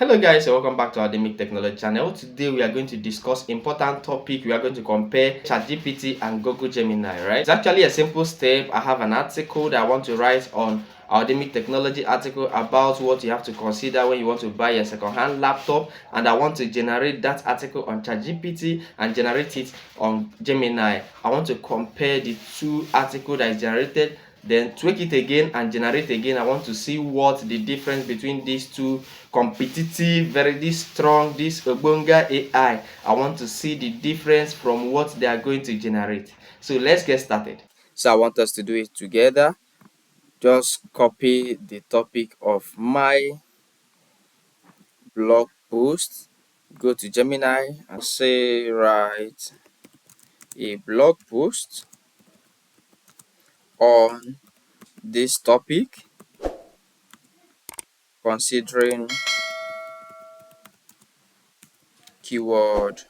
Hello guys and welcome back to our Academic Technology channel. Today we are going to discuss important topic. We are going to compare ChatGPT and Google Gemini, right? It's actually a simple step. I have an article that I want to write on our Academic Technology article about what you have to consider when you want to buy a second-hand laptop, and I want to generate that article on ChatGPT and generate it on Gemini. I want to compare the two articles that is generated, then tweak it again and generate again. I want to see what the difference between these two competitive, very this strong, this ogbonga AI. I want to see the difference from what they are going to generate. So let's get started. So I want us to do it together. Just copy the topic of my blog post, go to Gemini and say write a blog post on this topic considering keyword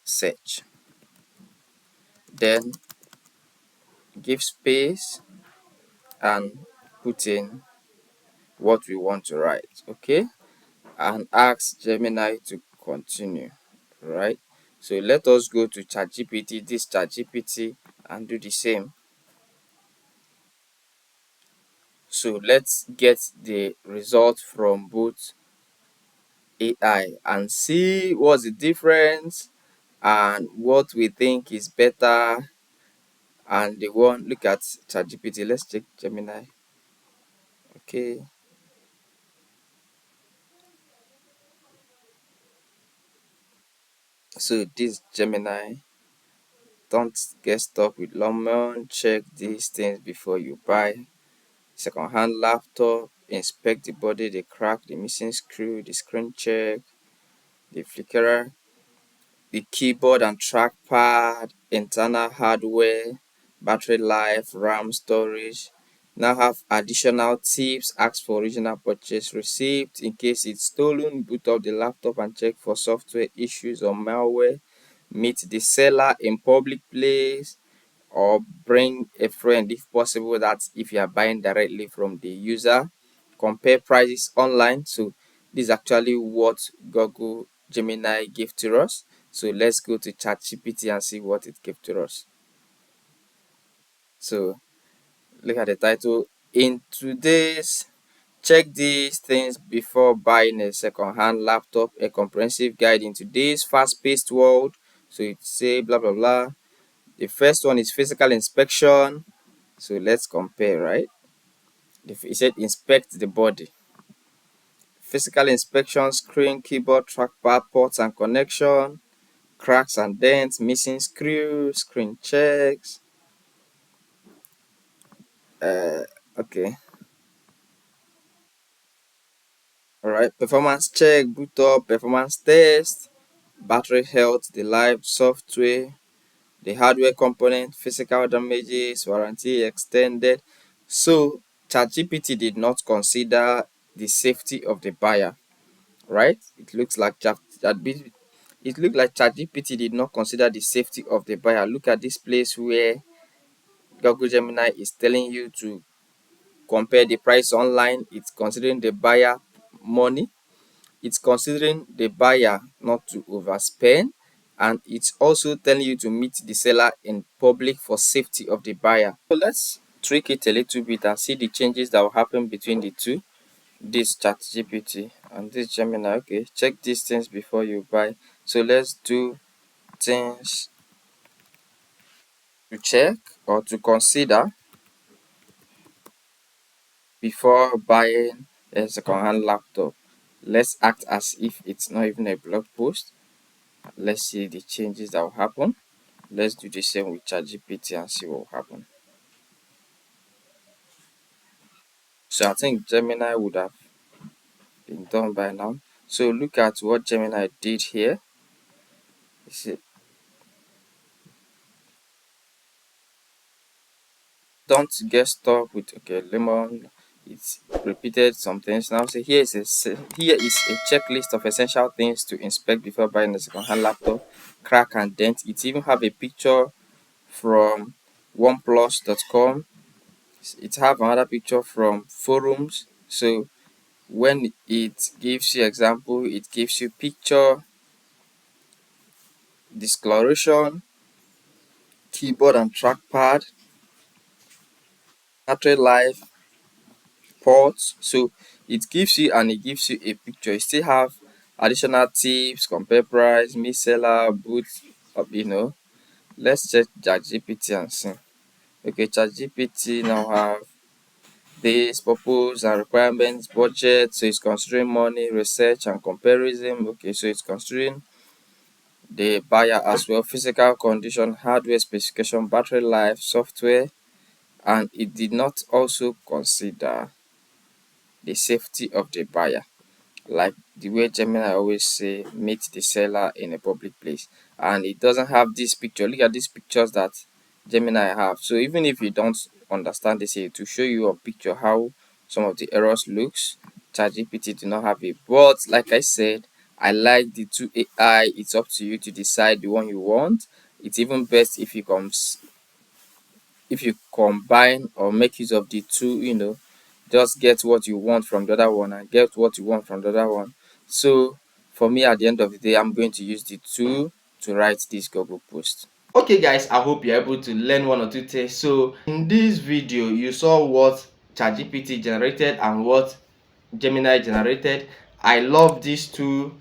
search. Then give space and put in what we want to write, okay, and ask Gemini to continue, right? So let us go to ChatGPT, this ChatGPT, and do the same. So let's get the result from both AI and see what's the difference and what we think is better. And the one, look at ChatGPT, let's check Gemini. Okay, so this Gemini, don't get stuck with Longman. Check these things before you buy second-hand laptop. Inspect the body, the crack, the missing screw, the screen check, the flickerer, the keyboard and trackpad, internal hardware, battery life, RAM storage. Now have additional tips. Ask for original purchase receipt in case it's stolen. Boot up the laptop and check for software issues or malware. Meet the seller in public place or bring a friend if possible. That's if you are buying directly from the user. Compare prices online. So this is actually what Google Gemini gave to us. So let's go to ChatGPT and see what it gave to us. So look at the title. In today's check these things before buying a second-hand laptop, a comprehensive guide in today's fast-paced world. So it say blah blah blah. The first one is physical inspection. So let's compare, right? It said inspect the body. Physical inspection, screen, keyboard, trackpad, ports and connection, cracks and dents, missing screws, screen checks. Okay. Alright, performance check, boot up, performance test, battery health, the live software, the hardware component, physical damages, warranty extended. So ChatGPT did not consider the safety of the buyer, right? It looks like ChatGPT did not consider the safety of the buyer. Look at this place where Google Gemini is telling you to compare the price online. It's considering the buyer money. It's considering the buyer not to overspend, and it's also telling you to meet the seller in public for safety of the buyer. So let's tweak it a little bit and see the changes that will happen between the two. This chat GPT and this Gemini. Okay, check these things before you buy. So let's do things to check or to consider before buying a second-hand laptop. Let's act as if it's not even a blog post. Let's see the changes that will happen. Let's do the same with ChatGPT and see what will happen. So I think Gemini would have been done by now. So look at what Gemini did here. You see, don't get stuck with okay lemon. It's repeated some things. Now say here is a checklist of essential things to inspect before buying a second-hand laptop. Crack and dent. It even have a picture from oneplus.com. It have another picture from forums. So When it gives you example, it gives you picture, discoloration, keyboard and trackpad, battery life, ports. So it gives you a picture. You still have additional tips, compare price, meet seller, boot, Let's check ChatGPT and see. Okay, ChatGPT now have this purpose and requirements, budget. So it's considering money, research, and comparison. Okay, so it's considering the buyer as well, physical condition, hardware specification, battery life, software, and it did not also consider the safety of the buyer. Like the way Gemini always say, meet the seller in a public place. And it doesn't have this picture. Look at these pictures that Gemini have. So even if you don't understand this, to show you a picture how some of the errors looks, ChatGPT do not have it. But like I said, I like the two AI. It's up to you to decide the one you want. It's even best if you combine or make use of the two, just get what you want from the other one and get what you want from the other one. So for me, at the end of the day, I'm going to use the two to write this Google post. Okay guys, I hope you're able to learn one or two things. So in this video, you saw what ChatGPT generated and what Gemini generated. I love these two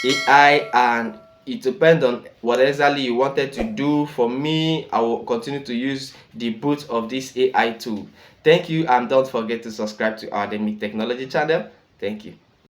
AI, and it depends on what exactly you wanted to do. For me, I will continue to use the both of this AI tool. Thank you, and don't forget to subscribe to our Demi Technology channel. Thank you.